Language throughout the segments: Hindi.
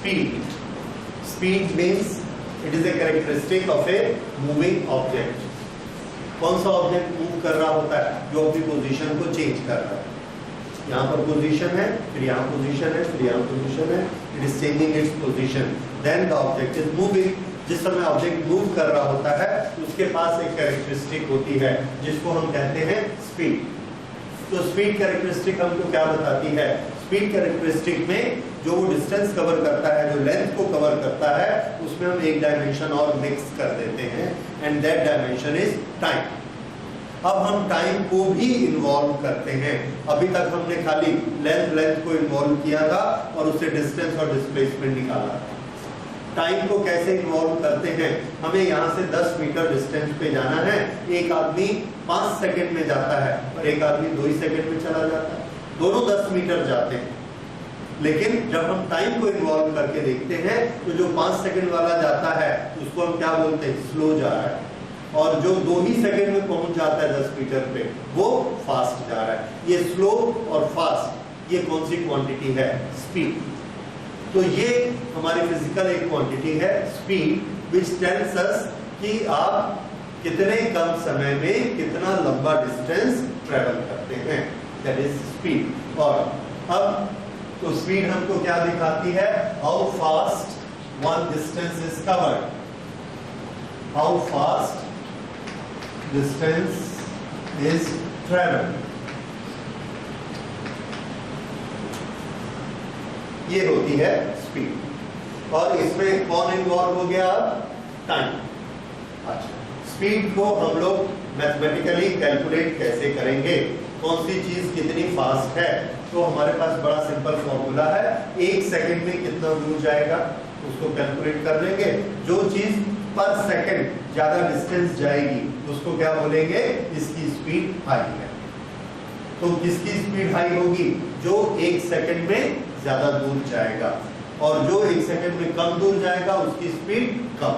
speed. Speed means it is a characteristic of a moving object. कौन सा ऑब्जेक्ट मूव कर रहा होता है? जो अपनी पोजीशन को चेंज कर रहा है. यहाँ पर पोजीशन है, फिर यहाँ पोजीशन है, फिर यहाँ पोजीशन है. It is changing its position. Then the object is moving. जिस समय ऑब्जेक्ट मूव कर रहा होता है उसके पास एक कैरेक्टरिस्टिक होती है जिसको हम कहते हैं स्पीड. तो स्पीड कैरेक्टरिस्टिक हमको क्या बताती है? स्पीड कैरेक्टरिस्टिक में जो वो डिस्टेंस कवर करता है, जो लेंथ को कवर करता है, उसमें हम एक डायमेंशन और मिक्स कर देते हैं and that dimension is time. अब हम टाइम को भी इन्वॉल्व करते हैं. अभी तक हमने खाली लेंथ को इन्वॉल्व किया था और उससे डिस्टेंस और डिस्प्लेसमेंट निकाला. टाइम को कैसे इन्वॉल्व करते हैं? हमें यहाँ से 10 मीटर डिस्टेंस पे जाना है. एक आदमी 5 सेकंड में जाता है और एक आदमी 2 ही सेकंड में चला जाता है. दोनों 10 मीटर जाते हैं. लेकिन जब हम टाइम को इन्वॉल्व करके देखते हैं तो जो 5 सेकंड वाला जाता है उसको हम क्या बोलते हैं? स्लो जा रहा है. और जो 2 ही सेकंड में पहुंच जाता है 10 मीटर पे वो फास्ट जा रहा है. ये स्लो और फास्ट ये कौन सी क्वांटिटी है? स्पीड. तो ये हमारी फिजिकल एक क्वांटिटी है स्पीड, विच टेल्स अस कि आप कितने कम समय में कितना लंबा डिस्टेंस ट्रेवल करते हैं. That is speed. और अब तो स्पीड हमको क्या दिखाती है? How fast one distance is covered. How fast distance is travelled. ये होती है स्पीड. और इसमें कौन इन्वॉल्व हो गया? टाइम. अच्छा, स्पीड को हम लोग मैथमेटिकली कैलकुलेट कैसे करेंगे? कौन सी चीज कितनी फास्ट है? तो हमारे पास बड़ा सिंपल फॉर्मूला है. 1 सेकंड में कितना दूर जाएगा उसको कैलकुलेट कर लेंगे. जो चीज पर सेकंड ज्यादा डिस्टेंस जाएगी उसको क्या बोलेंगे? इसकी स्पीड हाई है. तो किसकी स्पीड हाई होगी? जो 1 सेकंड में ज्यादा दूर जाएगा. और जो 1 सेकंड में कम दूर जाएगा उसकी स्पीड कम.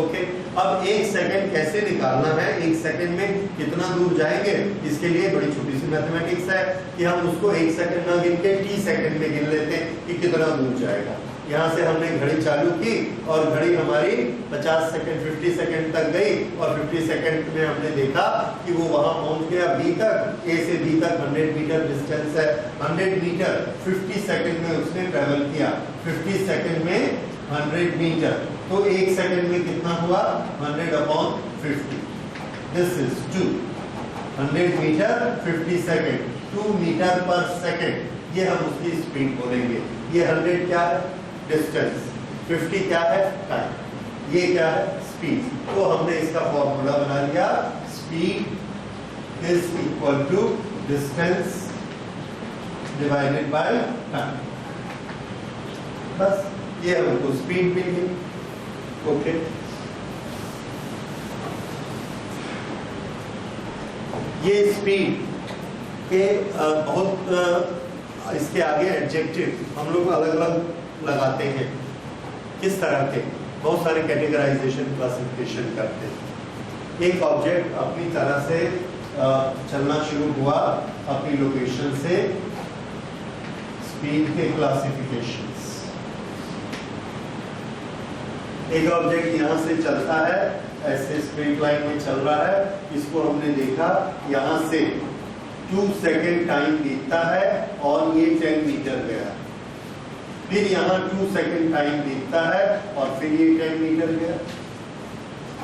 ओके. अब 1 सेकंड कैसे निकालना है? 1 सेकंड में कितना दूर जाएंगे? इसके लिए बड़ी छोटी सी मैथमेटिक्स है कि हम उसको 1 सेकंड ना गिन के t सेकंड में गिन लेते हैं कि कितना दूर जाएगा. यहाँ से हमने घड़ी चालू की और घड़ी हमारी 50 सेकंड 50 सेकंड तक गई और 50 सेकंड में हमने देखा कि वो वहां पहुंच गया B तक. A से B तक 100 मीटर डिस्टेंस है. 100 मीटर 50 सेकंड में उसने ट्रेवल किया. 50 सेकंड में 100 मीटर. तो 1 सेकंड में कितना हुआ? 100/50. This is 2. 100 metre 50 second. 2 metre per second. ये हम उसकी स्पीड बोलेंगे. ये 100 क्या है? डिस्टेंस. 50 क्या है? टाइम. ये क्या है? स्पीड. तो हमने इसका फॉर्मूला बना लिया. Speed is equal to distance divided by time. बस ये हमको स्पीड मिल गई. ओके. ये स्पीड के बहुत इसके आगे एडजेक्टिव हम लोग अलग अलग लगाते हैं. किस तरह के? बहुत सारे कैटेगराइजेशन क्लासिफिकेशन करते हैं. एक ऑब्जेक्ट अपनी तरह से चलना शुरू हुआ अपनी लोकेशन से. स्पीड के क्लासिफिकेशंस. एक ऑब्जेक्ट यहाँ से चलता है ऐसे स्ट्रेट लाइन में चल रहा है. इसको हमने देखा यहाँ से 2 सेकंड टाइम बीतता है और ये 10 मीटर गया. फिर यहाँ 2 सेकंड टाइम बीतता है और फिर ये 10 मीटर गया.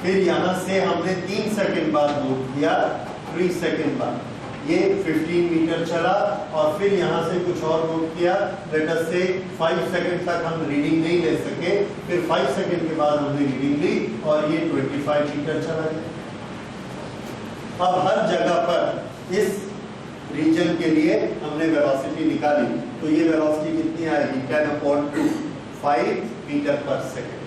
फिर यहाँ से हमने 3 सेकंड बाद नोट किया. 3 सेकंड बाद ये 15 मीटर चला और फिर यहाँ से कुछ और नोट किया. लेट अस से 5 सेकंड तक हम रीडिंग नहीं ले सके. फिर 5 सेकंड के बाद हमने रीडिंग ली और ये 25 मीटर चला गया. अब हर जगह पर इस रीजन के लिए हमने वेलोसिटी निकाली. तो ये वेलोसिटी कितनी आएगी? 10/2 5 मीटर पर सेकंड.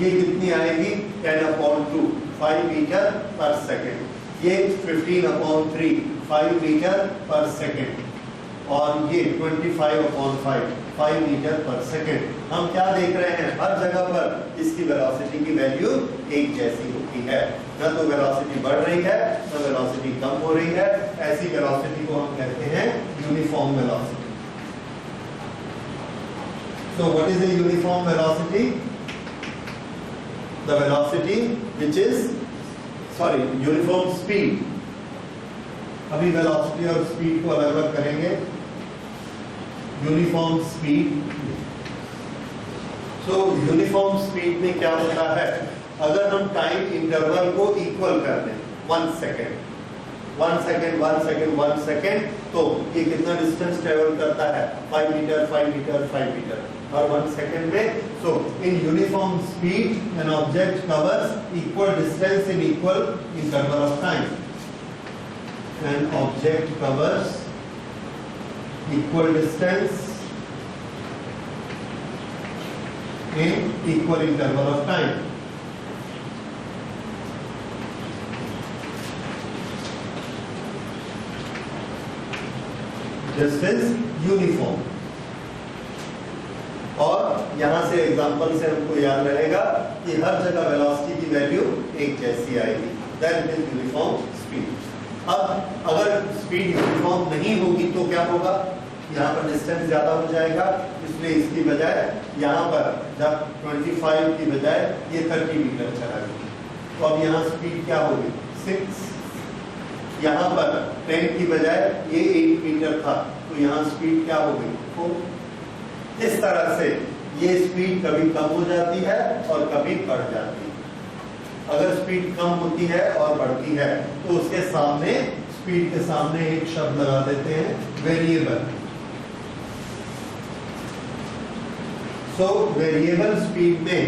ये कितनी आएगी? 10/2 5 मीटर पर सेकंड. ये 15/3 5 मीटर पर सेकंड. और ये 25/5 5 मीटर पर सेकंड. हम क्या देख रहे हैं? हर जगह पर इसकी वेलोसिटी की वैल्यू एक जैसी होती है. न तो वेलोसिटी बढ़ रही है न वेलोसिटी कम हो रही है. ऐसी वेलोसिटी को हम कहते हैं uniform velocity. So what is the uniform velocity? The velocity which is uniform speed. अभी velocity और speed को अलग अलग करेंगे. Uniform speed. So uniform speed में क्या होता है? अगर हम टाइम इंटरवल को इक्वल कर दें 1 सेकेंड, 1 सेकेंड, 1 सेकेंड, 1 सेकेंड, तो ये कितना डिस्टेंस ट्रेवल करता है? 5 मीटर, 5 मीटर, 5 मीटर और 1 सेकेंड में. So in uniform speed an object covers equal distance in equal interval of time. An object covers equal distance in equal interval of time. This is uniform. और यहां से एग्जांपल से हमको याद रहेगा कि हर जगह वेलोसिटी की वैल्यू एक जैसी आएगी. Then it is uniform speed. अब अगर स्पीड यूनिफॉर्म नहीं होगी तो क्या होगा? यहाँ पर डिस्टेंस ज्यादा हो जाएगा, इसलिए इसकी बजाय यहाँ पर जब 25 की बजाय ये 30 मीटर चला गया. तो अब यहाँ स्पीड क्या होगी? 6. यहाँ पर 10 की बजाय ये 8 मीटर था, तो यहाँ स्पीड क्या होगी? 4. इस तरह से ये स्पीड कभी कम हो जाती है और कभी बढ़ जाती है. अगर स्पीड कम होती है और बढ़ती है तो उसके सामने, स्पीड के सामने एक शब्द लगा देते हैं, वेरिएबल. तो वेरिएबल स्पीड में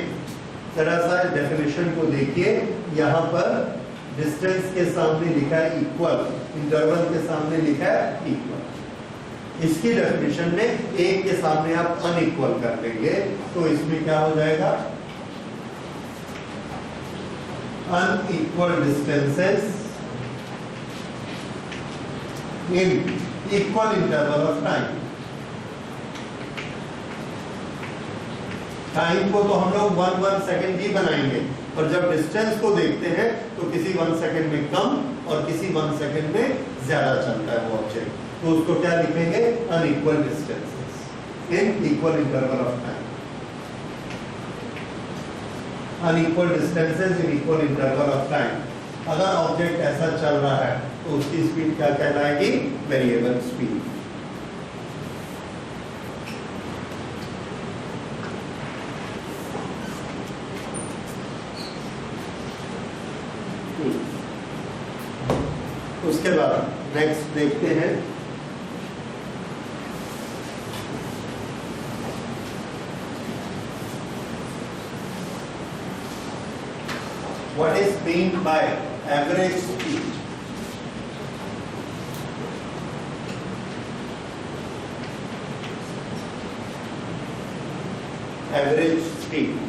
जरा सा डेफिनेशन को देखिए. यहाँ पर डिस्टेंस के सामने लिखा है इक्वल, इंटरवल के सामने लिखा है इक्वल. इसकी डेफिनेशन में एक के सामने आप अनइक्वल कर देंगे तो इसमें क्या हो जाएगा? Unequal distances in equal interval of time. Time को तो हम लोग 1 सेकेंड ही बनाएंगे, और जब डिस्टेंस को देखते हैं तो किसी 1 सेकेंड में कम और किसी 1 सेकेंड में ज्यादा चलता है वो ऑब्जेक्ट. तो उसको क्या लिखेंगे? Unequal distances in equal interval of time. Unequal distances in equal interval of time. अगर ऑब्जेक्ट ऐसा चल रहा है तो उसकी स्पीड क्या कहलाएगी? Variable speed. उसके बाद नेक्स्ट देखते हैं what is mean by average speed. Average speed,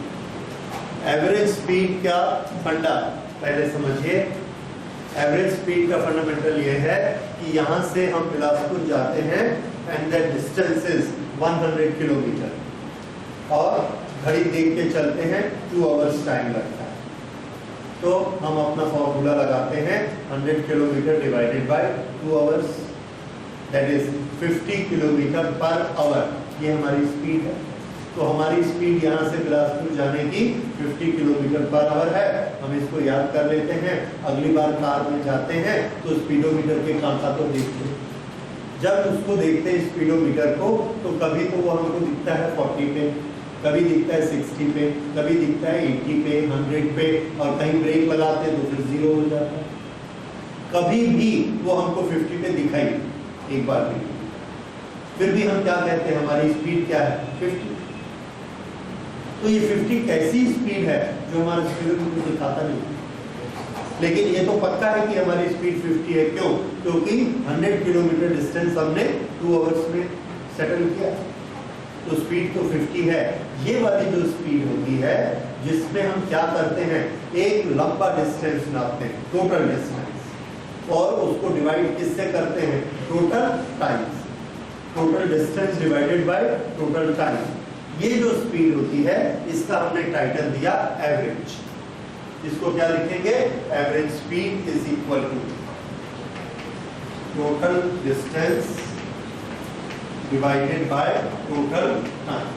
average speed का फंडा पहले समझिए. एवरेज स्पीड का फंडामेंटल ये है कि यहाँ से हम बिलासपुर जाते हैं and that distance is 100 kilometre और घड़ी देख के चलते हैं 2 आवर्स टाइम लगता है. तो हम अपना फॉर्मूला लगाते हैं 100 kilometre divided by 2 hours, that is 50 kilometre per hour. ये हमारी स्पीड है. तो हमारी स्पीड यहाँ से बिलासपुर जाने की 50 किलोमीटर पर आवर है. हम इसको याद कर लेते हैं. अगली बार कार में जाते हैं तो स्पीडोमीटर के कांटा तो देखते हैं. जब उसको देखते हैं स्पीडोमीटर को तो कभी तो वो हमको दिखता है 40 पे, कभी दिखता है 60 पे, कभी दिखता है 80 पे, 100 पे, और कहीं ब्रेक लगाते हैं तो फिर 0 हो जाता है. कभी भी वो हमको 50 पे दिखाई एक बार भी. फिर भी हम क्या कहते हैं? हमारी स्पीड क्या है? 50. तो ये 50 कैसी स्पीड है जो हमारा स्पीडोमीटर दिखाता नहीं, लेकिन ये तो पक्का है कि हमारी स्पीड 50 है. क्यों? क्योंकि 100 किलोमीटर डिस्टेंस हमने 2 आवर्स में सेटल किया. तो स्पीड तो 50 है. ये वाली जो स्पीड होती है जिसमें हम क्या करते हैं? एक लंबा डिस्टेंस नापते हैं, टोटल डिस्टेंस, और उसको डिवाइड किससे करते हैं? Total times. Total distance divided by total time. ये जो स्पीड होती है इसका हमने टाइटल दिया एवरेज. इसको क्या लिखेंगे? Average speed is equal to total distance divided by total time.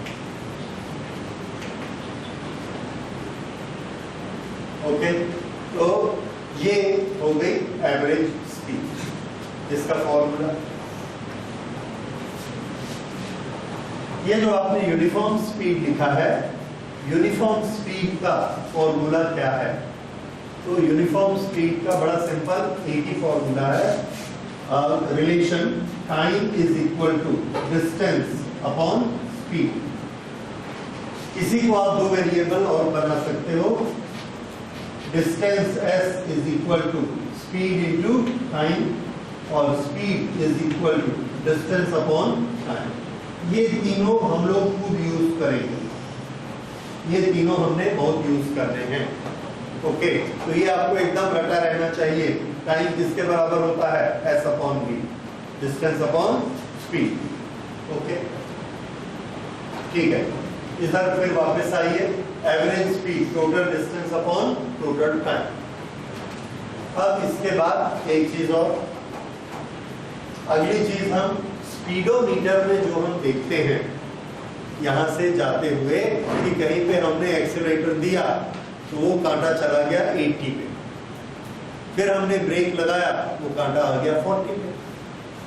Okay, तो ये हो गई एवरेज स्पीड। इसका फॉर्मूला ये जो आपने यूनिफॉर्म स्पीड लिखा है, यूनिफॉर्म स्पीड का फॉर्मूला क्या है? तो यूनिफॉर्म स्पीड का बड़ा सिंपल एक ही फॉर्मूला है, relation time is equal to distance upon speed. इसी को आप दो वेरिएबल और बना सकते हो, distance s is equal to speed into time और speed is equal to distance upon time. ये तीनों हम लोग खूब यूज करेंगे, ये तीनों हमने बहुत यूज करने हैं। ओके, तो ये आपको एकदम रटा रहना चाहिए। टाइम किसके बराबर होता है? s upon v, distance upon speed. Okay, ठीक है। इधर फिर वापस आइए, average speed total distance upon total time. अब इसके बाद एक चीज और, अगली चीज हम स्पीडोमीटर में जो हम देखते हैं यहां से जाते हुए कि कहीं पे हमने एक्सीलरेटर दिया तो वो कांटा चला गया 80 पे, फिर हमने ब्रेक लगाया वो कांटा आ गया 40 पे।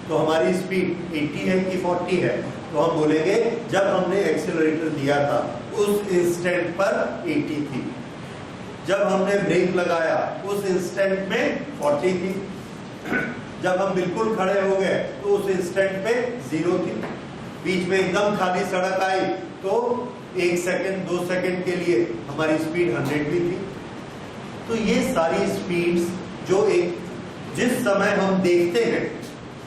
तो हमारी स्पीड 80 है कि 40 है? तो हम बोलेंगे जब हमने एक्सीलरेटर दिया था उस इंस्टेंट पर 80 थी, जब हमने ब्रेक लगाया उस इंस्टेंट में 40 थी, जब हम बिल्कुल खड़े हो गए तो उस इंस्टेंट पे 0 थी, बीच में एकदम खाली सड़क आई तो 1 सेकंड 2 सेकंड के लिए हमारी स्पीड 100 भी थी। तो ये सारी स्पीड्स जो एक जिस समय हम देखते हैं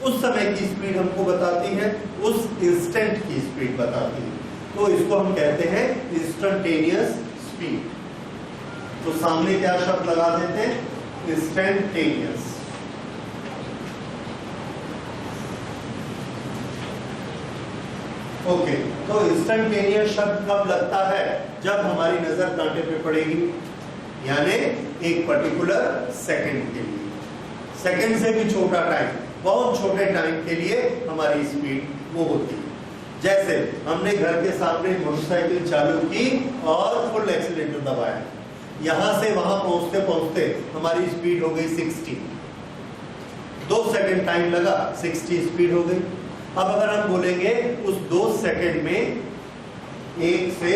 उस समय की स्पीड हमको बताती है, उस इंस्टेंट की स्पीड बताती है। तो इसको हम कहते हैं इंस्टेंटेनियस स्पीड। तो सामने क्या शब्द लगा देते हैं? इंस्टेंटेनियस। ओके, तो इंस्टेंटेनियस शब्द कब लगता है? जब हमारी नजर कांटे पे पड़ेगी, यानी एक पर्टिकुलर सेकंड के लिए, सेकंड से भी छोटा टाइम, बहुत छोटे टाइम के लिए हमारी स्पीड वो होती है। जैसे हमने घर के सामने मोटरसाइकिल चालू की और फुल एक्सीलरेटर दबाया, यहां से वहां पहुंचते पहुंचते हमारी स्पीड हो गई 60, 2 सेकंड टाइम लगा, 60 स्पीड हो गई। अब अगर हम बोलेंगे उस 2 सेकंड में एक से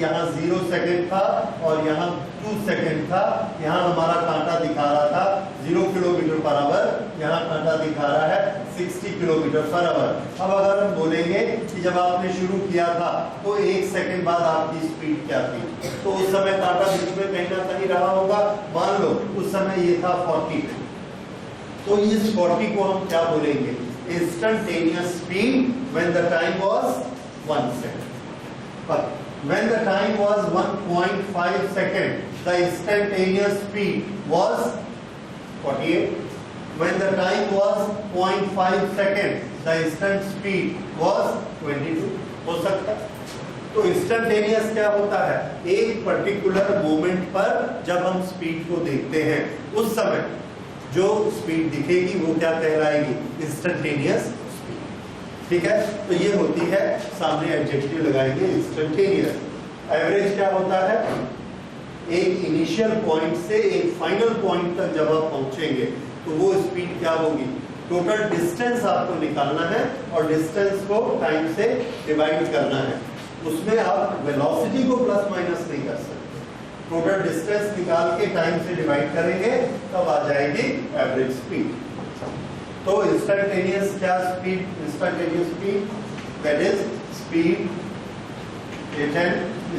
यहाँ 0 सेकंड था और यहाँ 2 सेकंड था, यहाँ हमारा कांटा दिखा रहा था 0 किलोमीटर पर आवर, यहाँ कांटा दिखा रहा है 60 किलोमीटर पर आवर। अब अगर हम बोलेंगे कि जब आपने शुरू किया था तो 1 सेकंड बाद आपकी स्पीड क्या थी, तो उस समय कांटा बीच में कहीं ना कहीं रहा होगा, मान लो उस समय ये था 40, तो इस 40 को हम क्या बोलेंगे? Instantaneous speed when the time was 1 second. But when the time was 1.5 second, the instantaneous speed was 48. When the time was 0.5 second, the instant speed was 22. हो सकता है। तो इंस्टेंटेनियस क्या होता है? एक पर्टिकुलर मोमेंट पर जब हम स्पीड को देखते हैं उस समय जो स्पीड दिखेगी वो क्या कहलाएगी? Instantaneous speed. ठीक है, तो ये होती है, सामने एडजेक्टिव लगाएंगे इंस्टेंटेनियस। एवरेज क्या होता है? एक इनिशियल पॉइंट से एक फाइनल पॉइंट तक जब आप पहुंचेंगे तो वो स्पीड क्या होगी? टोटल डिस्टेंस आपको निकालना है और डिस्टेंस को टाइम से डिवाइड करना है, उसमें आप वेलोसिटी को प्लस माइनस नहीं कर सकते। टोटल डिस्टेंस निकाल के टाइम से डिवाइड करेंगे तब आ जाएगी एवरेज स्पीड। तो इंस्टेंटेनियस क्या speed? Instantaneous speed that is speed at an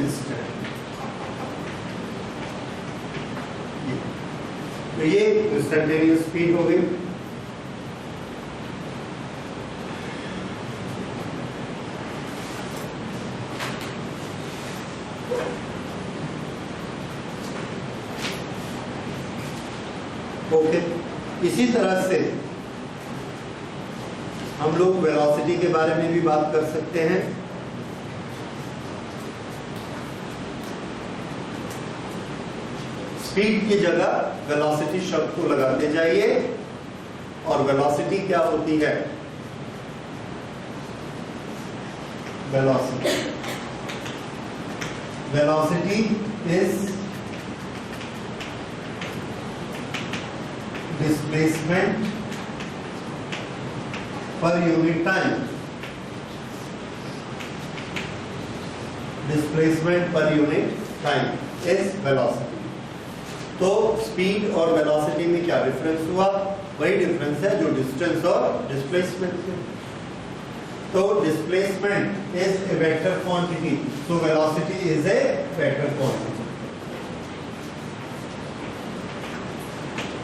instant. तो ये इंस्टेंटेनियस स्पीड हो गई। ओके, इसी तरह से हम लोग वेलोसिटी के बारे में भी बात कर सकते हैं। स्पीड की जगह वेलोसिटी शब्द को लगाते जाइए। और वेलोसिटी क्या होती है? Velocity is displacement per unit time, displacement per unit time is velocity. तो स्पीड और वेलोसिटी में क्या डिफरेंस हुआ? वही डिफरेंस है जो डिस्टेंस और डिस्प्लेसमेंट में। तो displacement is a vector quantity, so velocity is a vector quantity.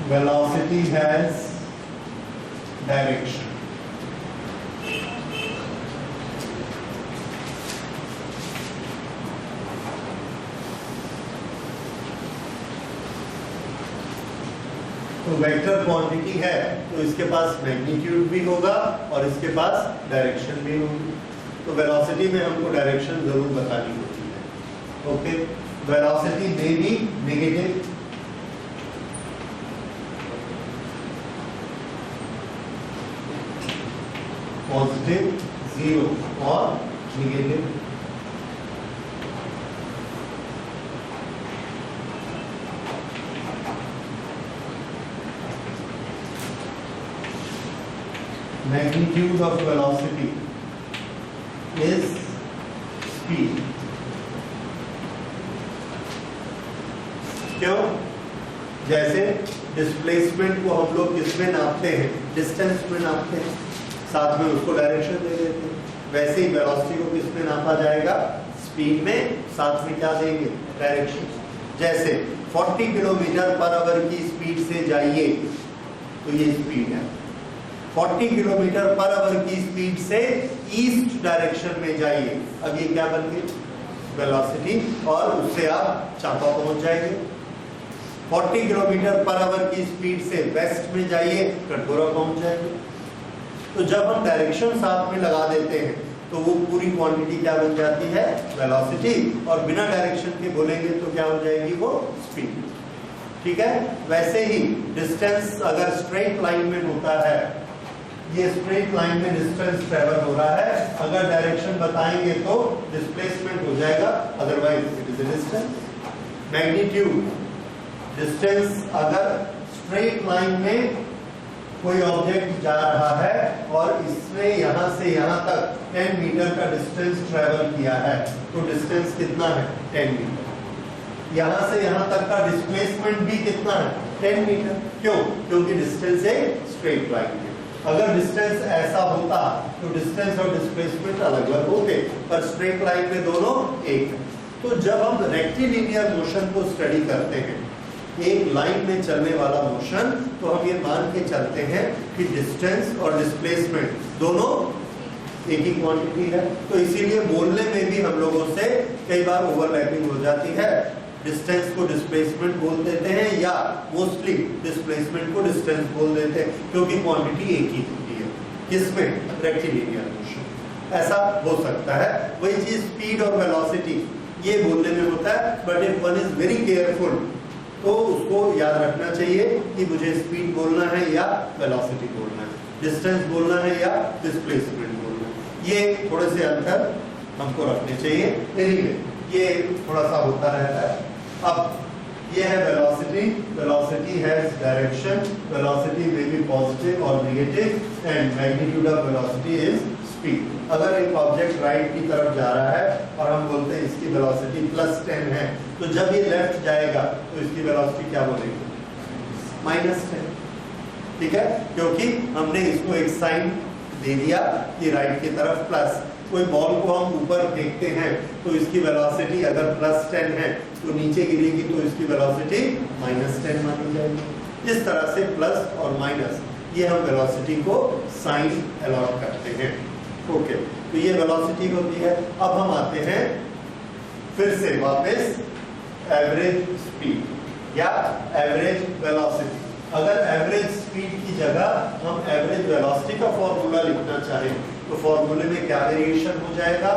Velocity has direction. तो वेक्टर क्वांटिटी है तो इसके पास मैग्नीट्यूड भी होगा और इसके पास डायरेक्शन भी होगी। तो वेलोसिटी में हमको डायरेक्शन जरूर बतानी होती है। ओके, वेलोसिटी में भी नेगेटिव, पॉजिटिव, जीरो और negative. Magnitude of velocity is speed. क्यों? जैसे डिस्प्लेसमेंट को हम लोग किसमें नापते हैं? डिस्टेंस में नापते हैं, साथ में उसको डायरेक्शन दे देते हैं। वैसे ही वेलोसिटी को किसमें नापा जाएगा? स्पीड में, साथ में क्या देंगे? डायरेक्शन। जैसे 40 किलोमीटर पर आवर की स्पीड से जाइए तो ये स्पीड है। 40 किलोमीटर पर आवर की स्पीड से ईस्ट डायरेक्शन में जाइए, अब ये क्या बन गई? वेलोसिटी, और उससे आप चांपा पहुंच जाएंगे। 40 किलोमीटर पर आवर की स्पीड से वेस्ट में जाइए, कटघोरा पहुंच जाएंगे। तो जब हम डायरेक्शन साथ में लगा देते हैं तो वो पूरी क्वांटिटी क्या बन जाती है? वेलोसिटी, और बिना डायरेक्शन के बोलेंगे तो क्या हो जाएगी? वो स्पीड। ठीक है, वैसे ही डिस्टेंस अगर स्ट्रेट लाइन में होता है, ये स्ट्रेट लाइन में डिस्टेंस ट्रेवल हो रहा है, अगर डायरेक्शन बताएंगे तो डिस्प्लेसमेंट हो जाएगा, otherwise it is a distance. Magnitude, distance अगर स्ट्रेट लाइन में कोई ऑब्जेक्ट जा रहा है और इसने यहां से यहां तक 10 मीटर का डिस्टेंस ट्रेवल किया है, तो डिस्टेंस कितना है? 10 मीटर। यहां से यहां तक का डिस्प्लेसमेंट भी कितना है? 10 मीटर। क्यों? क्योंकि डिस्टेंस एक स्ट्रेट लाइन है। अगर डिस्टेंस ऐसा होता तो डिस्टेंस और डिस्प्लेसमेंट अलग अलग होते, पर स्ट्रेट लाइन में दोनों एक है। तो जब हम रेक्टिलिनियर मोशन को स्टडी करते हैं, एक लाइन में चलने वाला मोशन, तो हम ये मान के चलते हैं कि डिस्टेंस और डिस्प्लेसमेंट दोनों एक ही क्वांटिटी है। तो इसीलिए बोलने में भी हम लोगों से कई बार ओवरलैपिंग हो जाती है। डिस्टेंस को डिस्प्लेसमेंट बोल देते हैं या मोस्टली डिस्प्लेसमेंट को डिस्टेंस बोल देते हैं, क्योंकि क्वांटिटी एक ही होती है। किसमें? Rectilinear motion. ऐसा हो सकता है। वही चीज स्पीड और वेलोसिटी ये बोलने में होता है, but if one is very careful तो उसको याद रखना चाहिए कि मुझे स्पीड बोलना है या वेलोसिटी बोलना है, डिस्टेंस बोलना है या डिस्प्लेसमेंट बोलना है। ये थोड़े से अंतर हमको रखने चाहिए। एनीवे, ये थोड़ा सा होता रहता है। अब ये है velocity. Velocity has direction, velocity may be positive और negative, and magnitude of velocity is speed. अगर एक ऑब्जेक्ट राइट की तरफ जा रहा है और हम बोलते हैं इसकी वेलोसिटी +10 है, तो जब ये लेफ्ट जाएगा तो इसकी वेलोसिटी क्या बोलेंगे? -10। ठीक है, क्योंकि हमने इसको एक साइन दे दिया कि राइट की तरफ प्लस। कोई बॉल को हम ऊपर फेंकते हैं तो इसकी वेलोसिटी अगर +10 है तो नीचे गिरेगी तो इसकी वेलोसिटी -10 मानी जाएगी। इस तरह से प्लस और माइनस ये हम वेलोसिटी को साइन अलॉट करते हैं। ओके, तो ये वेलोसिटी होती है। अब हम आते हैं फिर से वापस एवरेज स्पीड या एवरेज वेलोसिटी। अगर एवरेज स्पीड की जगह हम एवरेज वेलोसिटी का फॉर्मूला लिखना चाहें तो फॉर्मूले में क्या वेरिएशन हो जाएगा?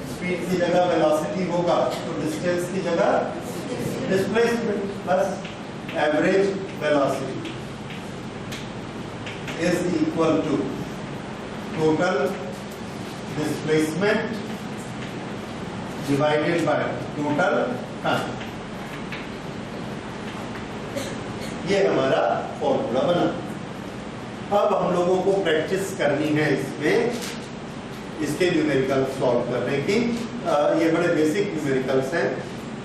स्पीड की जगह वेलोसिटी होगा, तो डिस्टेंस की जगह डिस्प्लेसमेंट, बस average velocity is equal to total displacement divided by total time. ये हमारा फॉर्मूला बना। अब हम लोगों को प्रैक्टिस करनी है इसमें, इसके न्यूमेरिकल सॉल्व करने की। ये बड़े बेसिक न्यूमेरिकल्स हैं,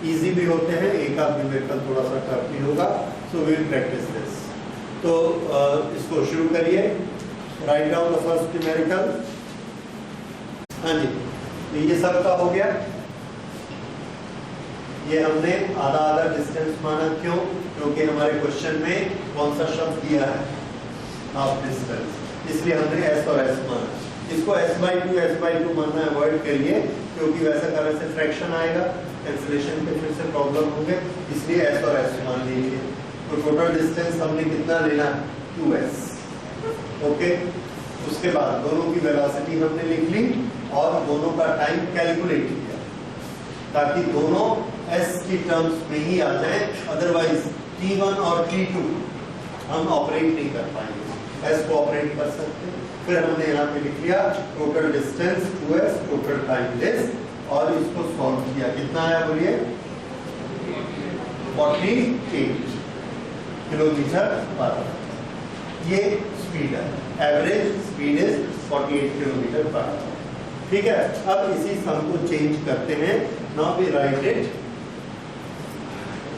इजी भी होते हैं, एक आध न्यूमेरिकल थोड़ा सा टफ भी होगा, so we will practice this. तो इसको शुरू करिए, write down the first numerical. हाँ जी, तो ये सबका हो गया। ये हमने आधा आधा डिस्टेंस माना, क्यों? क्योंकि हमारे क्वेश्चन में कौन सा शब्द दिया है? हाफ डिस्टेंस, इसलिए हमने s और s माना। इसको s/2 मानना अवॉइड करिए, क्योंकि वैसा करने से फ्रैक्शन आएगा, कैंसिलेशन के फिर से प्रॉब्लम होंगे, इसलिए s और s मान लीजिए। तो टोटल डिस्टेंस हमने कितना लेना? 2s। ओके, उसके बाद दोनों की वेलोसिटी हमने लिख ली और दोनों का टाइम कैलकुलेट किया, ताकि दोनों s की टर्म्स में ही आ जाए, अदरवाइज t1 और t2 हम ऑपरेट नहीं कर पाएंगे। s को ऑपरेट कर सकते हैं। फिर हमने यहाँ पे लिख लिया total distance 2s, total time this, और इसको सॉल्व किया। कितना आया बोलिए? 48 किलोमीटर/आवर। ये स्पीड है, एवरेज स्पीड इज 48 किलोमीटर/आवर। ठीक है, अब इसी सम को चेंज करते हैं। Now we write it,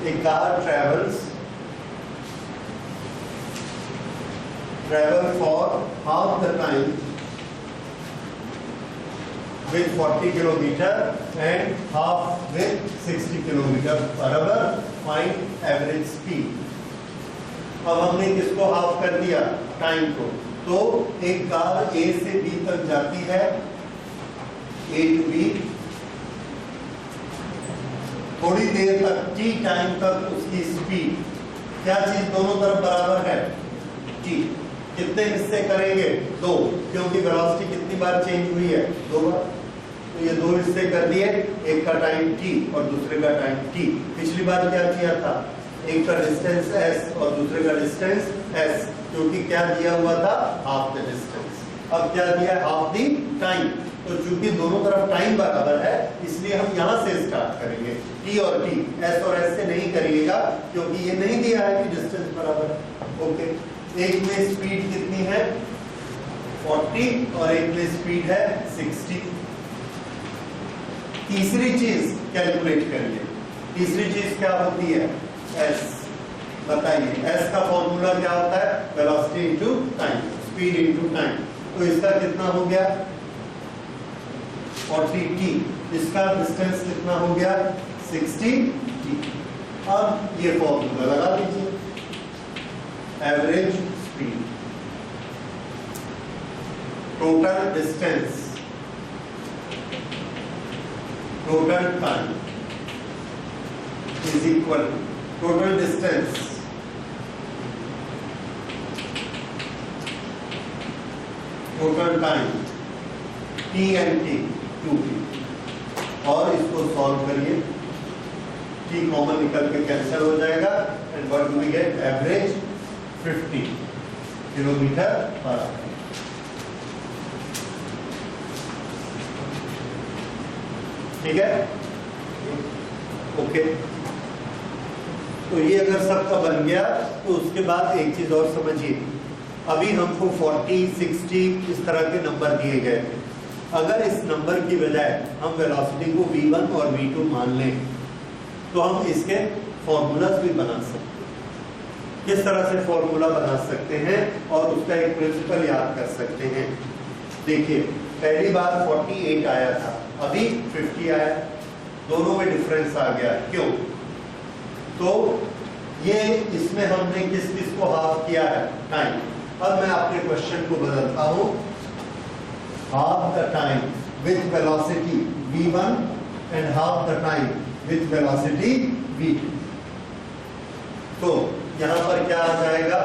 a car travel for half the time with 40 kilometer and half with 60 kilometer per hour. Find average speed. अब हमने किसको हाफ कर दिया? टाइम को। तो एक कार A से B तक जाती है, A to B, थोड़ी देर तक T टाइम तक उसकी स्पीड, क्या चीज दोनों तरफ बराबर है? T। कितने हिस्से करेंगे? 2, क्योंकि वेलोसिटी कितनी बार चेंज हुई है? 2 बार। तो ये 2 हिस्से कर दिए, एक का टाइम t और दूसरे का टाइम t। पिछली बार क्या किया था? एक का डिस्टेंस s और दूसरे का डिस्टेंस s, क्योंकि क्या दिया हुआ था? Half the distance. अब क्या दिया? Half the time. तो चूंकि दोनों तरफ टाइम बराबर है, इसलिए हम यहाँ से स्टार्ट करेंगे, t और t। s और s से नहीं करिएगा, क्योंकि ये नहीं दिया है कि डिस्टेंस बराबर है। ओके, एक में स्पीड कितनी है? 40 और एक में स्पीड है 60। तीसरी चीज कैलकुलेट करिए। तीसरी चीज क्या होती है? s। बताइए, s का फॉर्मूला क्या होता है? Velocity into time, speed into time. तो इसका कितना हो गया? 40t। इसका डिस्टेंस कितना हो गया? 60t। अब ये फॉर्मूला लगा दीजिए, average speed, total distance, total time is equal total distance total time t and t 2t। और इसको सॉल्व करिए, t कॉमन निकल के कैंसिल हो जाएगा, and what do we get? Average 50 kilometre per hour. ठीक है, ओके। तो ये अगर सबका बन गया, तो उसके बाद एक चीज और समझिए। अभी हमको 40, 60 इस तरह के नंबर दिए गए थे। अगर इस नंबर की बजाय हम वेलोसिटी को v1 और v2 मान लें, तो हम इसके फॉर्मूलाज भी बना सकते हैं। किस तरह से फॉर्मूला बना सकते हैं और उसका एक प्रिंसिपल याद कर सकते हैं। देखिए, पहली बार 48 आया था, अभी 50 आया, दोनों में डिफरेंस आ गया। क्यों? तो ये इसमें हमने किस किस को हाफ किया है? टाइम। अब मैं आपके क्वेश्चन को बदलता हूं, half the time with velocity v1 and half the time with velocity v2। तो यहाँ पर क्या आ जाएगा?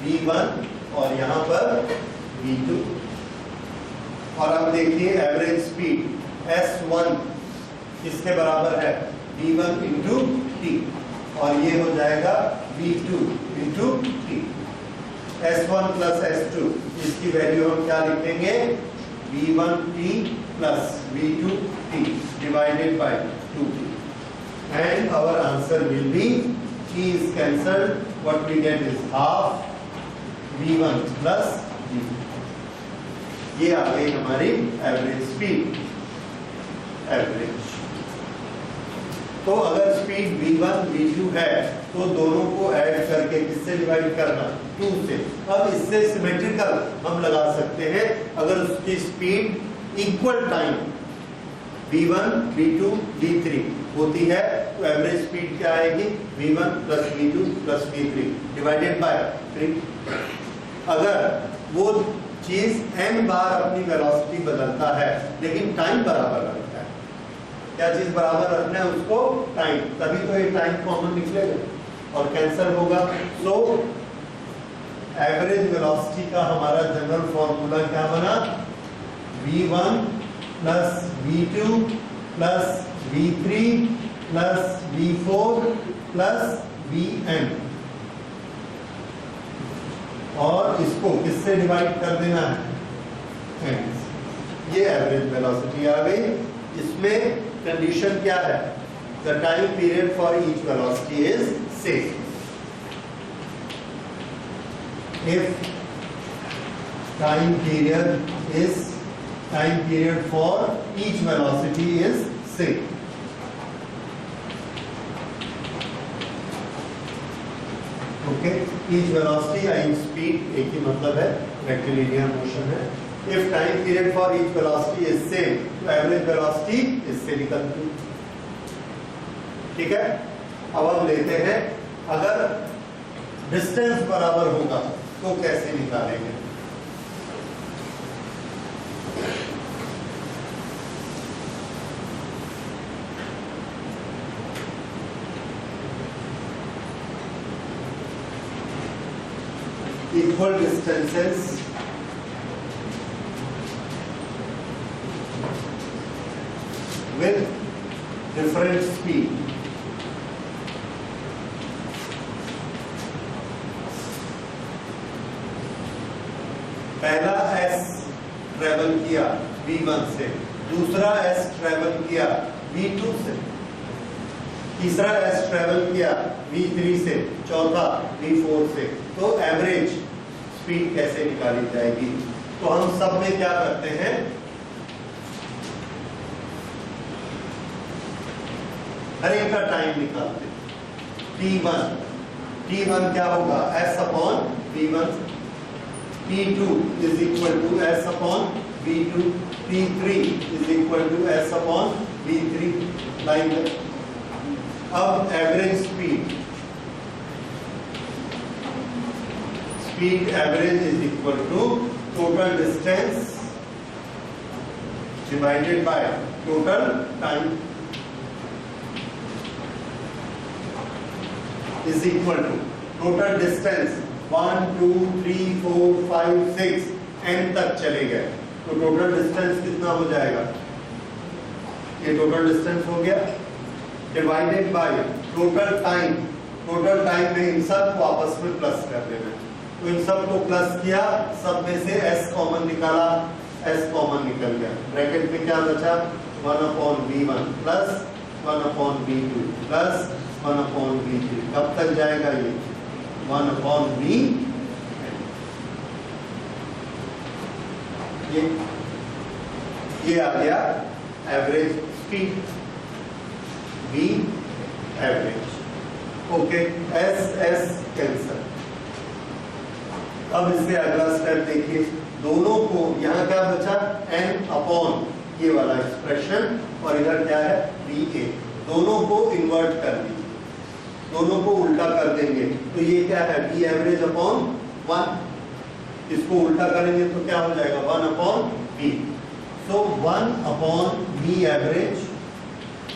v1 और यहाँ पर v2। और अब देखिए एवरेज स्पीड s1 किसके बराबर है? v1 इंटू t, और ये हो जाएगा v2 into t। s1 plus s2, इसकी वैल्यू हम क्या लिखेंगे? v1t plus v2t divided by 2t, and our answer will be t is cancelled, what we get is half v1 plus v2, ये आ गई हमारी एवरेज स्पीड। एवरेज तो अगर स्पीड v1 v2 है तो दोनों को ऐड करके किससे डिवाइड करना, 2 से। अब इससे सिमेट्रिकल हम लगा सकते हैं, अगर उसकी speed equal time v1 v2 v3 होती है तो एवरेज स्पीड क्या आएगी, v1 plus v2 plus v3 divided by 3। अगर वो चीज n बार अपनी वेलोसिटी बदलता है लेकिन टाइम बराबर रखता है, क्या चीज बराबर रखना है उसको, टाइम, तभी तो ये टाइम कॉमन निकलेगा और कैंसिल होगा। सो एवरेज वेलोसिटी का हमारा जनरल फॉर्मूला क्या बना, v1 plus v2 plus v3 plus v4 plus vn, और इसको किससे डिवाइड कर देना है, n। ये एवरेज वेलोसिटी आ गई। इसमें कंडीशन क्या है, the time period for each velocity is same. If time period for each velocity is same, okay, each velocity and speed एक ही मतलब है, रेक्टिलिनियर मोशन है। if time period for each velocity is same तो एवरेज वेलोसिटी इससे निकलती, ठीक है। अब हम लेते हैं, अगर डिस्टेंस बराबर होगा तो कैसे निकालेंगे, equal distances with different speed, पहला s ट्रेवल किया v1 से, दूसरा s ट्रेवल किया v2 से, तीसरा s ट्रेवल किया v3 से, चौथा v4 से, तो एवरेज स्पीड कैसे निकाली जाएगी। तो हम सब में क्या करते हैं, हर एक का टाइम निकालते हैं। t1 क्या होगा, s upon v1, t2 is equal to s upon v2, t3 is equal to s upon v3, line है। अब average speed average is equal to total distance divided by total time is equal to total distance 1 2 3 4 5 6 n तक चले गए तो टोटल डिस्टेंस कितना हो जाएगा, ये टोटल डिस्टेंस हो गया, divided by total time. Total time में इन सब को आपस में प्लस कर देना, तो इन सब को प्लस किया, सब में से s कॉमन निकाला, s कॉमन निकल गया, ब्रैकेट में क्या बचा, 1 upon v1 plus 1 upon v2 plus 1 upon v3, कब तक जाएगा ये 1 अपॉन v, ये आ गया average speed, v average, okay, s cancel. अब इसमें अगला स्टेप देखिए, दोनों को यहाँ क्या बचा, n अपॉन ये वाला एक्सप्रेशन और इधर क्या है va, दोनों को इन्वर्ट कर दीजिए, दोनों को उल्टा कर देंगे तो ये क्या है v एवरेज अपॉन 1, इसको उल्टा करेंगे तो क्या हो जाएगा 1 upon v। So 1 upon v average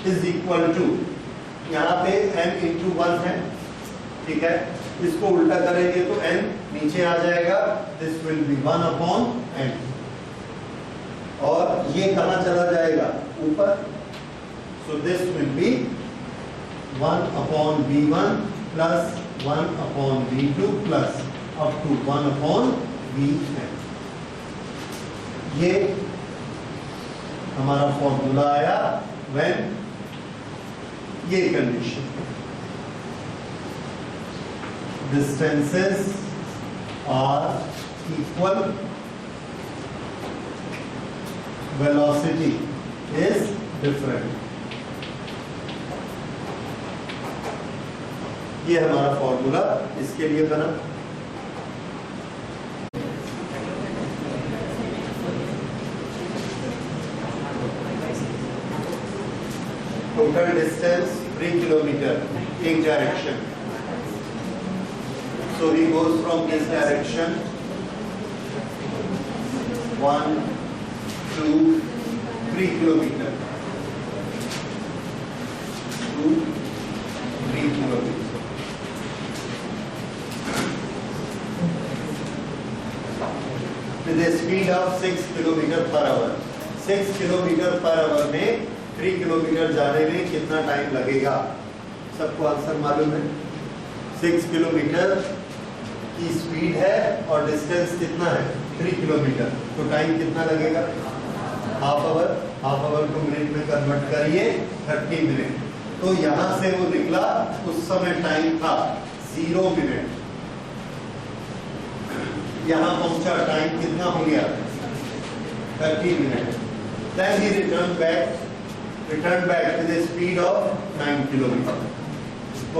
is equal to, यहाँ पे n इंटू 1 है, ठीक है, इसको उल्टा करेंगे तो n नीचे आ जाएगा, this will be 1 upon n, और ये कहाँ चला जाएगा ऊपर, so this will be 1 upon v1 plus 1 upon v2 plus up to 1 upon vn। ये हमारा फॉर्मूला आया व्हेन ये condition, distances are equal, velocity is different. ये हमारा फॉर्मूला इसके लिए बना। टोटल डिस्टेंस 3 किलोमीटर, एक direction. So he goes from this direction 1, 2, 3 kilometer. 2, 3 kilometer. With a speed of 6 kilometer per hour. 6 kilometer per hour में 3 किलोमीटर जाने में कितना टाइम लगेगा? सबको आंसर मालूम है? 6 किलोमीटर की स्पीड है और डिस्टेंस कितना है? 3 किलोमीटर। तो टाइम कितना लगेगा? Half hour. हाफ आवर को मिनट में कन्वर्ट करिए, 30 मिनट। तो यहां से वो निकला, उस समय टाइम था 0 मिनट। यहां पहुंचा, टाइम कितना हो गया? 30 minute. Then he returned back with a speed of 9 kilometre.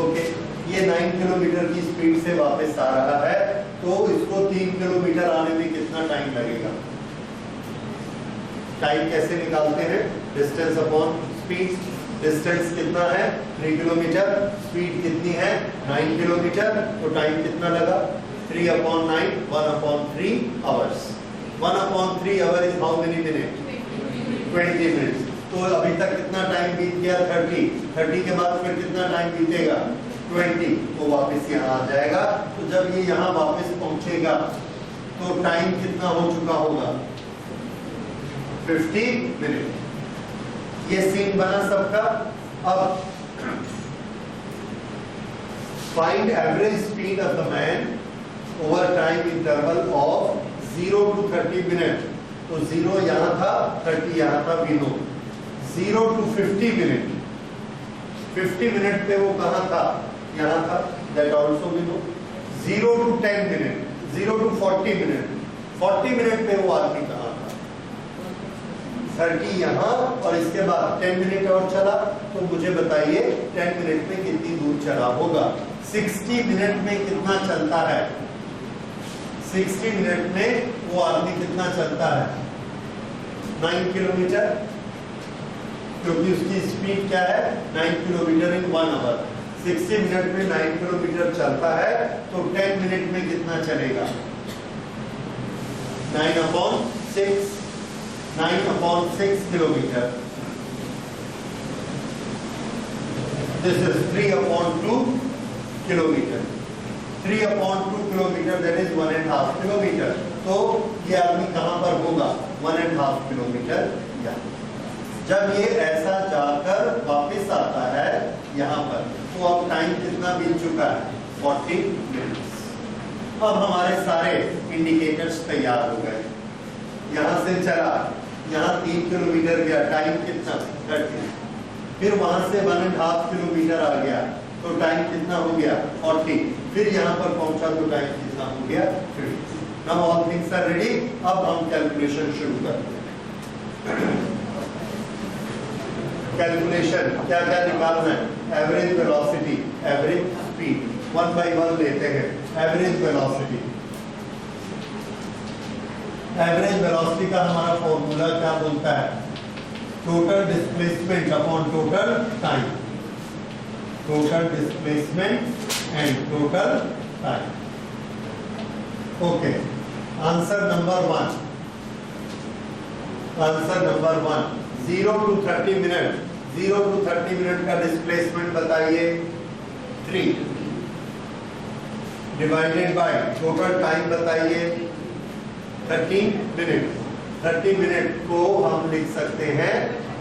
Okay, ये 9 किलोमीटर की स्पीड से वापस आ रहा है, तो इसको 3 किलोमीटर आने में कितना टाइम लगेगा? टाइम कैसे निकालते हैं? Distance upon speed. डिस्टेंस कितना है? 3 किलोमीटर। स्पीड कितनी है? 9 किलोमीटर। तो टाइम कितना लगा? 3/9, 1/3 hours. 1/3 our is how many minute? 20 minutes. तो अभी तक कितना टाइम बीत गया? 30 के बाद फिर कितना टाइम बीतेगा? 20। तो वापस यहाँ आ जाएगा। तो जब ये यहाँ वापस पहुंचेगा तो टाइम कितना हो चुका होगा? 50 मिनट। ये सीन बना सबका। अब find average speed of the man over time interval of 0 to 30 minute. तो 0 यहाँ था, 30 यहाँ था, we know. 0 to 50 minute. 50 minute पे वो कहाँ था? यहाँ था, that also we know. 0 to 10 minute, 0 to 40 minute. 40 minute पे वो आदमी कहाँ था? 30 यहाँ, और इसके बाद 10 मिनट और चला। तो मुझे बताइए 10 मिनट में कितनी दूर चला होगा? 60 मिनट में कितना चलता है? 60 मिनट में वो आदमी कितना चलता है? 9 किलोमीटर, क्योंकि उसकी स्पीड क्या है? 9 किलोमीटर इन 1 आवर। 60 मिनट में 9 किलोमीटर चलता है, तो 10 मिनट में कितना चलेगा? 9/6, 9/6 kilometre. This is 3/2 kilometre. 3/2 kilometre, that is 1.5 kilometre. तो ये आदमी कहां पर होगा? 1.5 किलोमीटर। यहाँ जब ये ऐसा जाकर वापस आता है यहाँ पर, तो अब टाइम कितना बीत चुका है? 40 मिनट्स। अब हमारे सारे इंडिकेटर्स तैयार हो गए। यहाँ से चला, यहाँ 3 किलोमीटर गया, टाइम कितना? 30। फिर वहां से 1.5 किलोमीटर आ गया, तो टाइम कितना हो गया? 40। फिर यहाँ पर पहुंचा तो टाइम कितना हो गया? 50। Now all things are ready। अब हम कैलकुलेशन शुरू करते हैं। कैलकुलेशन क्या क्या निकालना है? Average velocity, average speed, 1 by 1 लेते हैं। एवरेज वेलोसिटी, एवरेज वेलोसिटी का हमारा फॉर्मूला क्या बोलता है? Total displacement upon total time. Total displacement and total time. Okay, answer number 1। Answer number 1, 0 to 30 minute. 0 to 30 minute का डिस्प्लेसमेंट बताइए? 3 डिवाइडेड बाय टोटल टाइम बताइए? 30 मिनट। 30 मिनट को हम लिख सकते हैं,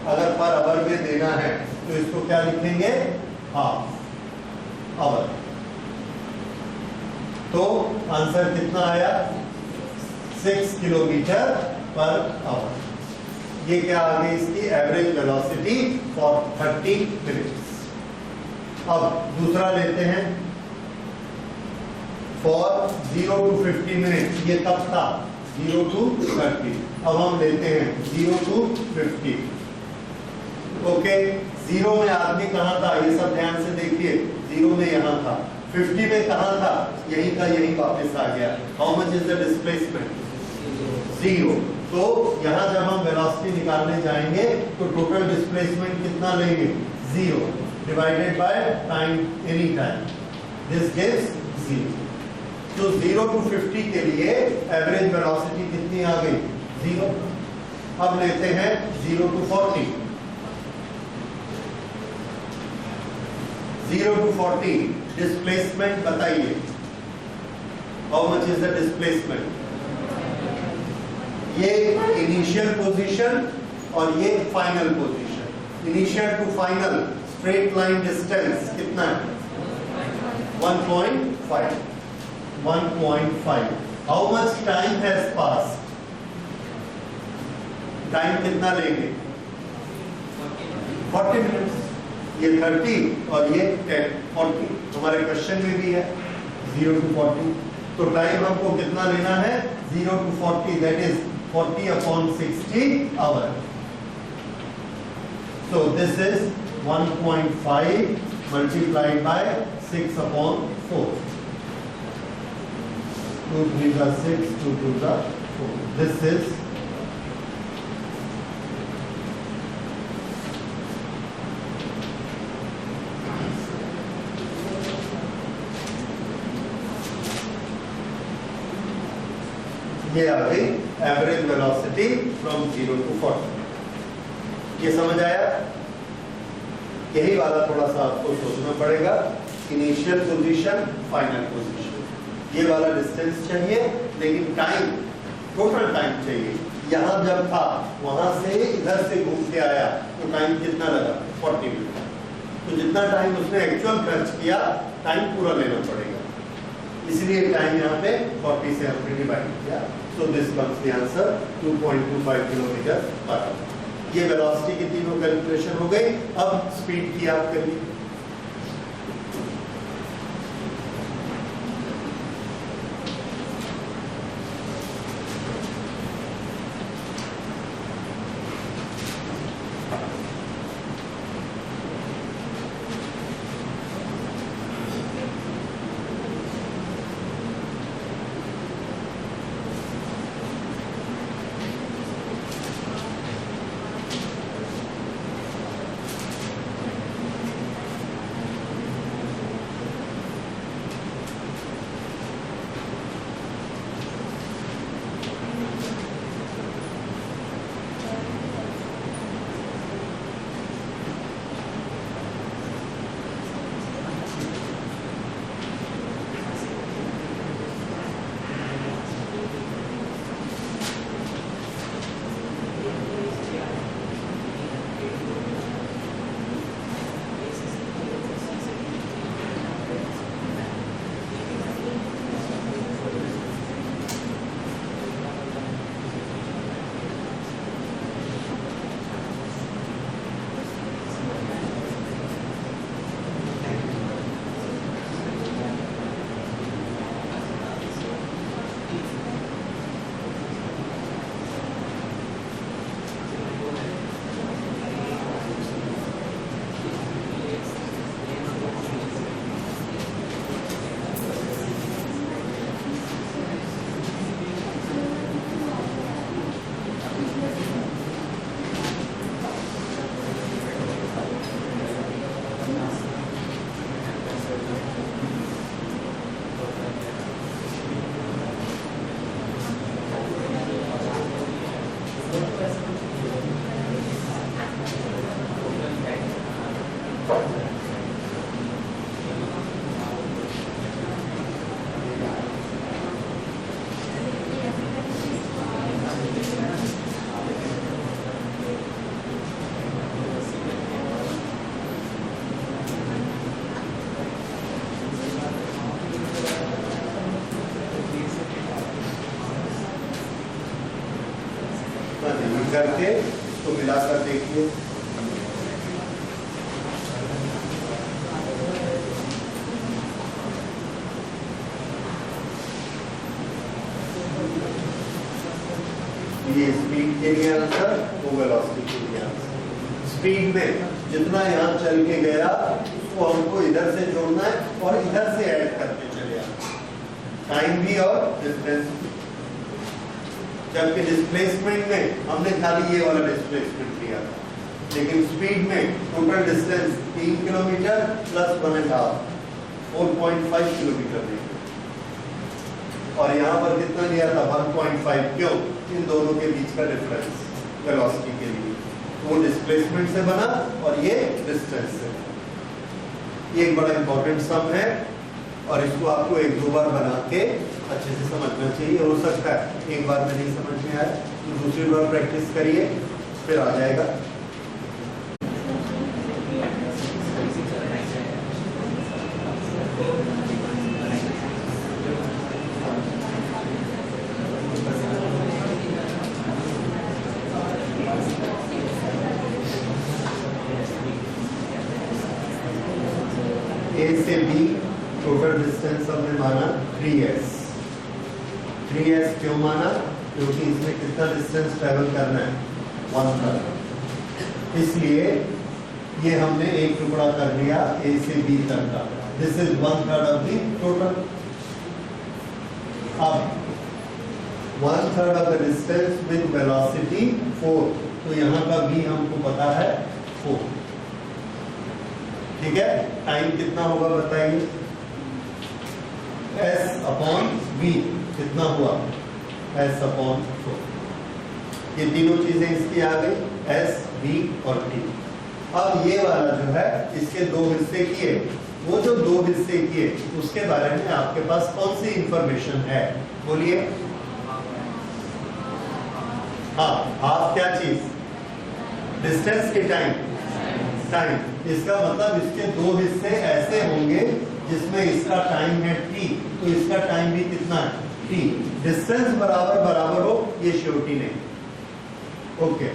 अगर पर आवर में देना है तो इसको क्या लिखेंगे? Half hour. तो आंसर कितना आया? 6 किलोमीटर पर आवर। ये क्या आ गई? इसकी एवरेज वेलोसिटी फॉर 30 मिनट्स। अब दूसरा लेते हैं, फॉर 0 to 50 मिनट, ये कब था 0 to 30। अब हम लेते हैं 0 to 50। ओके, 0 में आदमी कहाँ था, ये सब ध्यान से देखिए। 0 में यहाँ था, 50 में कहाँ था, यहीं का यहीं वापस आ गया। How much is the displacement, 0। तो यहाँ जब हम वेलोसिटी निकालने जाएंगे तो टोटल डिस्प्लेसमेंट कितना लेंगे, 0 divided by time, any time, this gives 0। तो 0 to 50 के लिए एवरेज वेलोसिटी कितनी आ गई, 0। अब लेते हैं 0 to 40। 0 to 40 डिस्प्लेसमेंट बताइए, how much is the displacement. ये इनिशियल पोजीशन और ये final position. Initial to final straight line distance कितना है, 1.5। 1.5। How much time has pass, time कितना लेंगे, 40 मिनट्स। ये 30 और ये 10, 40 हमारे क्वेश्चन में भी है, 0 to 40। तो टाइम हमको कितना लेना है, 0 to 40, that is 40/60 hour. So this is 1.5 multiplied by 6/4. 2 3 are 6, 2 2 are 4. This is ये आ गई एवरेज वेलोसिटी फ्रॉम 0 to 40। ये समझ आया। यही वाला थोड़ा सा आपको सोचना पड़ेगा, इनिशियल पोजीशन फाइनल पोजीशन, ये वाला डिस्टेंस चाहिए, लेकिन टाइम, टोटल टाइम चाहिए। यहाँ जब था वहां से इधर से घूम के आया तो टाइम कितना लगा, 40 मिनट। तो जितना टाइम उसने एक्चुअल खर्च किया, टाइम पूरा लेना पड़ेगा, इसलिए टाइम यहाँ पे 40 से हमने डिवाइड किया। So this comes the answer 2.25 kilometre per hour. ये वेलोसिटी की तीनों कैलकुलेशन हो गई। अब स्पीड की आप करिए। करके इसको मिलाकर देखिए। ये स्पीड के लिए आंसर, वो वेलोसिटी के लिए आंसर। स्पीड में जितना यहाँ चल के गया उसको हमको इधर से जोड़ना है और इधर से ऐड करके चले आना, टाइम भी और डिस्टेंस भी। जबकि डिस्प्लेसमेंट में हमने खाली ये वाला डिस्प्लेसमेंट लिया था, लेकिन स्पीड में total distance 3 kilometre plus 1.5 4.5 kilometre लिया, और यहाँ पर कितना लिया था 1.5। क्यों? इन दोनों के बीच का डिफरेंस वेलोसिटी के लिए, वो डिस्प्लेसमेंट से बना और ये डिस्टेंस से। ये एक बड़ा इंपॉर्टेंट सम है और इसको आपको 1-2 बार बना के अच्छे से समझना चाहिए। हो सकता है एक बार में नहीं समझ में आए तो दूसरी बार प्रैक्टिस करिए, फिर आ जाएगा। A से B टोटल डिस्टेंस हमने माना 3s। 3s क्यों माना? क्योंकि इसमें कितना डिस्टेंस ट्रेवल करना है 1/3, इसलिए ये हमने एक टुकड़ा कर लिया A से B तक का। This is 1/3 of the total. अब 1/3 of the distance with velocity 4, तो यहाँ का B हमको पता है 4, ठीक है। टाइम कितना होगा बताइए? S/V कितना हुआ? S/4। ये तीनों चीजें इसकी आ गई, S, V और T। अब ये वाला जो है इसके 2 हिस्से किए, वो जो 2 हिस्से किए उसके बारे में आपके पास कौन सी इंफॉर्मेशन है? बोलिए। हाँ, हाफ क्या चीज? डिस्टेंस के टाइम। इसका मतलब इसके 2 हिस्से ऐसे होंगे जिसमें इसका टाइम है t, तो इसका टाइम भी कितना है t। डिस्टेंस बराबर हो, ये श्योरिटी नहीं। ओके,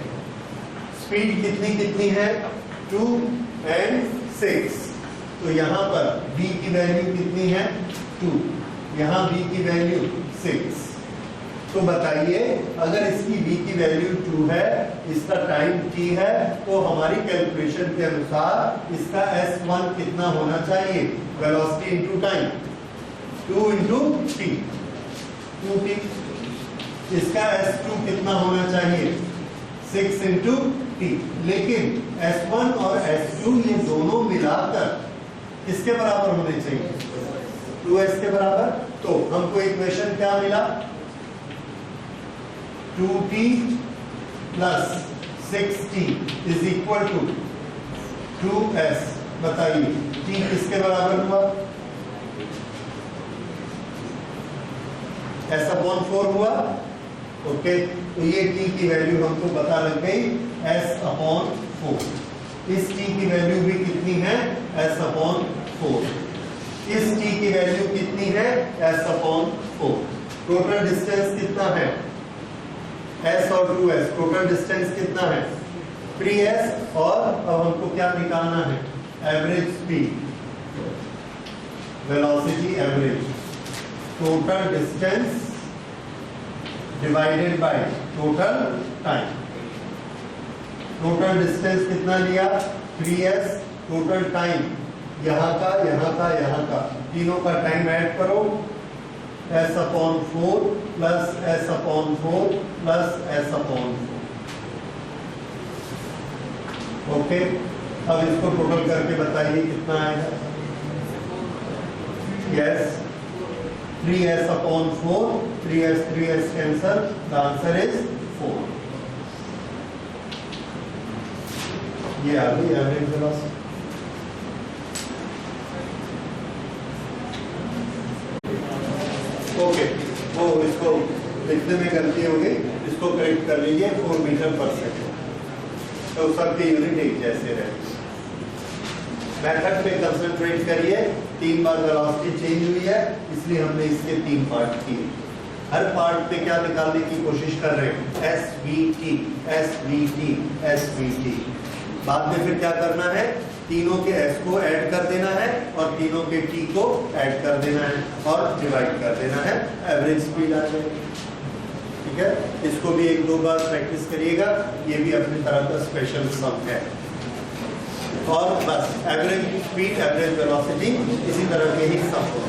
स्पीड कितनी है 2 और 6, तो यहाँ पर v की वैल्यू कितनी है 2, यहाँ v की वैल्यू 6। तो बताइए अगर इसकी v की वैल्यू 2 है, इसका टाइम t है, तो हमारी कैलकुलेशन के अनुसार इसका S1 कितना होना चाहिए? Velocity into time, 2 into t, 2t। इसका S2 कितना होना चाहिए? 6 into t। लेकिन S1 और S2 ये दोनों मिलाकर किसके बराबर होने चाहिए? 2s के बराबर। तो हमको इक्वेशन क्या मिला? 2t plus 6t is equal to 2s। बताइए t किसके बराबर हुआ? S/4 हुआ। ओके, तो ये t की वैल्यू हमको पता लग गई S/4। इस t की वैल्यू भी कितनी है? S/4। इस t की वैल्यू कितनी है? S/4। टोटल डिस्टेंस कितना है? S और 2s। टोटल डिस्टेंस कितना है? 3s। और अब हमको क्या निकालना है? Average speed, velocity average. Total distance divided by total time. Total distance कितना लिया? 3s। टोटल टाइम यहाँ का, तीनों का टाइम ऐड करो, S/4 plus S/4 plus S/4। Okay, अब इसको टोटल करके बताइए कितना आएगा? Yes, 3s/4, 3s cancel, the answer is 4। ये आ गई एवरेज वेलोसिटी। ओके, वो इसको लिखने में गलती हो गई, इसको करेक्ट कर लीजिए। 4 मीटर पर सेकेंड, तो सबके यूनिट एक जैसे रहे। मेथड पे कंसंट्रेट करिए। 3 बार वेलोसिटी चेंज हुई है, इसलिए हमने इसके 3 पार्ट किए। हर पार्ट पे क्या निकालने की कोशिश कर रहे हैं? SVT, SVT, SVT। बाद में फिर क्या करना है? तीनों के S को ऐड कर देना है और तीनों के T को ऐड कर देना है और डिवाइड कर देना है, एवरेज स्पीड आ जाएगी। ठीक है। ठीक है, इसको भी 1-2 बार प्रैक्टिस करिएगा, ये भी अपनी तरह का स्पेशल सम है। और बस एवरेज स्पीड, एवरेज वेलोसिटी, इसी तरह के ही सम